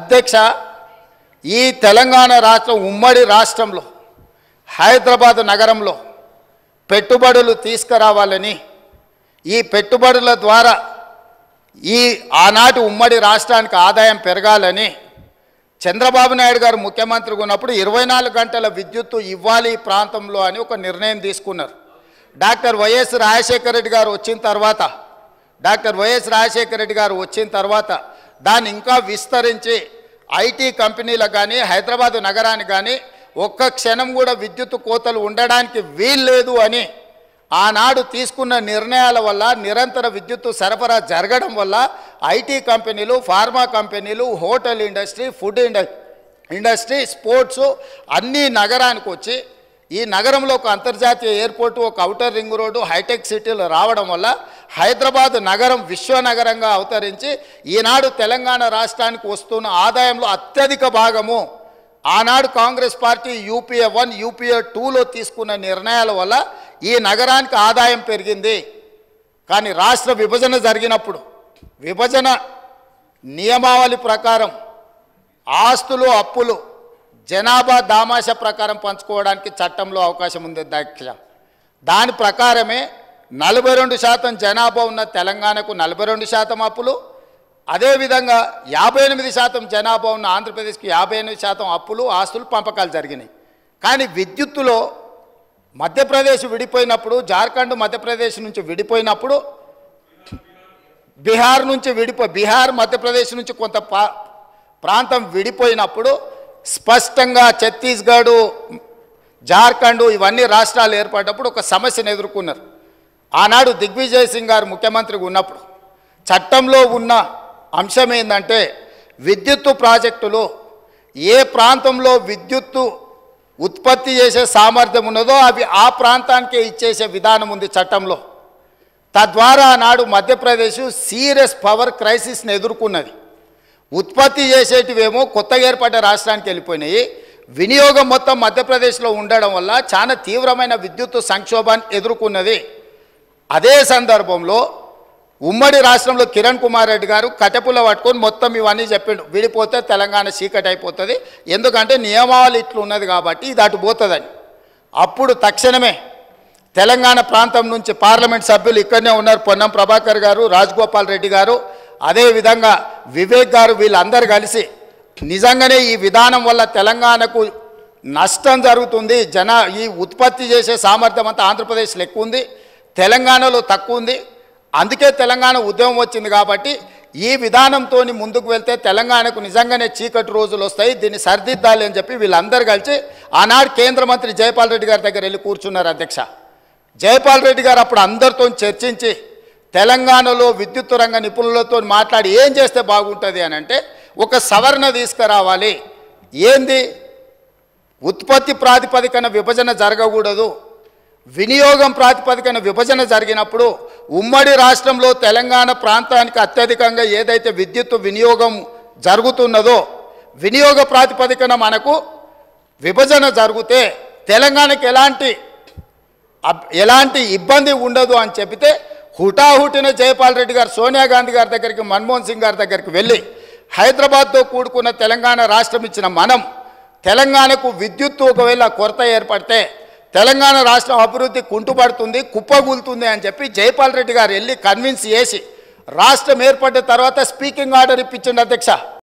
అధ్యక్ష ఈ తెలంగాణ రాష్ట్రం ఉమ్మడి రాష్ట్రంలో హైదరాబాద్ నగరంలో పెట్టుబడులు తీసుకురావాలని ఈ పెట్టుబడుల ద్వారా ఈ ఆనాటి ఉమ్మడి రాష్ట్రానికి ఆదాయం పెరగాలని చంద్రబాబు నాయుడు గారు ముఖ్యమంత్రిగా ఉన్నప్పుడు 24 గంటల విద్యుత్తు ఇవ్వాలి ఈ ప్రాంతంలో అని ఒక నిర్ణయం తీసుకున్నారు. డాక్టర్ వైఎస్ రాజశేఖర రెడ్డి గారు వచ్చిన తర్వాత దాన్ని ఇంకా విస్తరించి ఐటీ కంపెనీలకు కానీ హైదరాబాద్ నగరానికి కానీ ఒక్క క్షణం కూడా విద్యుత్ కోతలు ఉండడానికి వీల్లేదు అని ఆనాడు తీసుకున్న నిర్ణయాల వల్ల నిరంతర విద్యుత్తు సరఫరా జరగడం వల్ల ఐటీ కంపెనీలు, ఫార్మా కంపెనీలు, hotel industry, food industry, sports అన్నీ నగరానికి వచ్చి ఈ నగరంలో ఒక అంతర్జాతీయ ఎయిర్పోర్టు, ఒక ఔటర్ రింగ్ రోడ్డు, హైటెక్ సిటీలు రావడం వల్ల హైదరాబాద్ నగరం విశ్వనగరంగా అవతరించి ఈనాడు తెలంగాణ రాష్ట్రానికి వస్తున్న ఆదాయంలో అత్యధిక భాగము ఆనాడు కాంగ్రెస్ పార్టీ యూపీఏ 1, యూపీఏ 2లో తీసుకున్న నిర్ణయాల వల్ల ఈ నగరానికి ఆదాయం పెరిగింది. కానీ రాష్ట్ర విభజన జరిగినప్పుడు విభజన నియమావళి ప్రకారం ఆస్తులు, అప్పులు జనాభా దామాష ప్రకారం పంచుకోవడానికి చట్టంలో అవకాశం ఉంది అధ్యక్ష. దాని ప్రకారమే 42% జనాభా ఉన్న తెలంగాణకు 42% అప్పులు, అదేవిధంగా 58% జనాభా ఉన్న ఆంధ్రప్రదేశ్కి 58% అప్పులు, ఆస్తులు పంపకాలు జరిగినాయి. కానీ విద్యుత్తులో మధ్యప్రదేశ్ విడిపోయినప్పుడు, జార్ఖండ్ మధ్యప్రదేశ్ నుంచి విడిపోయినప్పుడు, బీహార్ మధ్యప్రదేశ్ నుంచి కొంత ప్రాంతం విడిపోయినప్పుడు స్పష్టంగా ఛత్తీస్గఢ్, జార్ఖండ్ ఇవన్నీ రాష్ట్రాలు ఏర్పడినప్పుడు ఒక సమస్యను ఎదుర్కొన్నారు. ఆనాడు దిగ్విజయ్ సింగ్ గారు ముఖ్యమంత్రిగా ఉన్నప్పుడు చట్టంలో ఉన్న అంశం ఏంటంటే విద్యుత్తు ప్రాజెక్టులు ఏ ప్రాంతంలో విద్యుత్తు ఉత్పత్తి చేసే సామర్థ్యం ఉన్నదో అవి ఆ ప్రాంతానికే ఇచ్చేసే విధానం ఉంది చట్టంలో. తద్వారా ఆనాడు మధ్యప్రదేశ్ సీరియస్ పవర్ క్రైసిస్ని ఎదుర్కొన్నది. ఉత్పత్తి చేసేటివేమో కొత్తగా ఏర్పడ్డ రాష్ట్రానికి వెళ్ళిపోయినాయి. వినియోగం మొత్తం మధ్యప్రదేశ్లో ఉండడం వల్ల చాలా తీవ్రమైన విద్యుత్తు సంక్షోభాన్ని ఎదుర్కొన్నది. అదే సందర్భంలో ఉమ్మడి రాష్ట్రంలో కిరణ్ కుమార్ రెడ్డి గారు కట్టెపుల్ల పట్టుకొని మొత్తం ఇవన్నీ చెప్పిండు, విడిపోతే తెలంగాణ చీకటి అయిపోతుంది, ఎందుకంటే నియమావళి ఇట్లు ఉన్నది కాబట్టి ఇది అటు పోతుందని. అప్పుడు తక్షణమే తెలంగాణ ప్రాంతం నుంచి పార్లమెంట్ సభ్యులు ఇక్కడనే ఉన్నారు, పొన్నం ప్రభాకర్ గారు, రాజగోపాల్ రెడ్డి గారు, అదేవిధంగా వివేక్ గారు, వీళ్ళందరూ కలిసి నిజంగానే ఈ విధానం వల్ల తెలంగాణకు నష్టం జరుగుతుంది, ఈ ఉత్పత్తి చేసే సామర్థ్యం అంతా ఆంధ్రప్రదేశ్లో ఎక్కువ ఉంది, తెలంగాణలో తక్కువ ఉంది, అందుకే తెలంగాణ ఉద్యమం వచ్చింది కాబట్టి ఈ విధానంతో ముందుకు వెళ్తే తెలంగాణకు నిజంగానే చీకటి రోజులు వస్తాయి, దీన్ని సరిదిద్దాలి అని చెప్పి వీళ్ళందరూ కలిసి ఆనాడు కేంద్ర మంత్రి జైపాల్ రెడ్డి గారి దగ్గర వెళ్ళి కూర్చున్నారు అధ్యక్ష. జైపాల్ రెడ్డి గారు అప్పుడు అందరితో చర్చించి తెలంగాణలో విద్యుత్ రంగ నిపుణులతో మాట్లాడి ఏం చేస్తే బాగుంటుంది అని అంటే ఒక సవరణ తీసుకురావాలి. ఏంది? ఉత్పత్తి ప్రాతిపదికన విభజన జరగకూడదు, వినియోగం ప్రాతిపదికన విభజన జరిగినప్పుడు ఉమ్మడి రాష్ట్రంలో తెలంగాణ ప్రాంతానికి అత్యధికంగా ఏదైతే విద్యుత్ వినియోగం జరుగుతున్నదో వినియోగ ప్రాతిపదికన మనకు విభజన జరిగితే తెలంగాణకి ఎలాంటి ఇబ్బంది ఉండదు అని చెబితే హుటాహుటిన జైపాల్ రెడ్డి గారు సోనియా గాంధీ గారి దగ్గరికి, మన్మోహన్ సింగ్ గారి దగ్గరికి వెళ్ళి హైదరాబాద్తో కూడుకున్న తెలంగాణ రాష్ట్రం ఇచ్చిన మనం తెలంగాణకు విద్యుత్తు ఒకవేళ కొరత ఏర్పడితే తెలంగాణ రాష్ట్రం అభివృద్ధి కుంటుపడుతుంది, కుప్పగూలుతుంది అని చెప్పి జైపాల్ రెడ్డి గారు వెళ్ళి కన్విన్స్ చేసి రాష్ట్రం ఏర్పడిన తర్వాత స్పీకింగ్ ఆర్డర్ ఇప్పించండి అధ్యక్ష.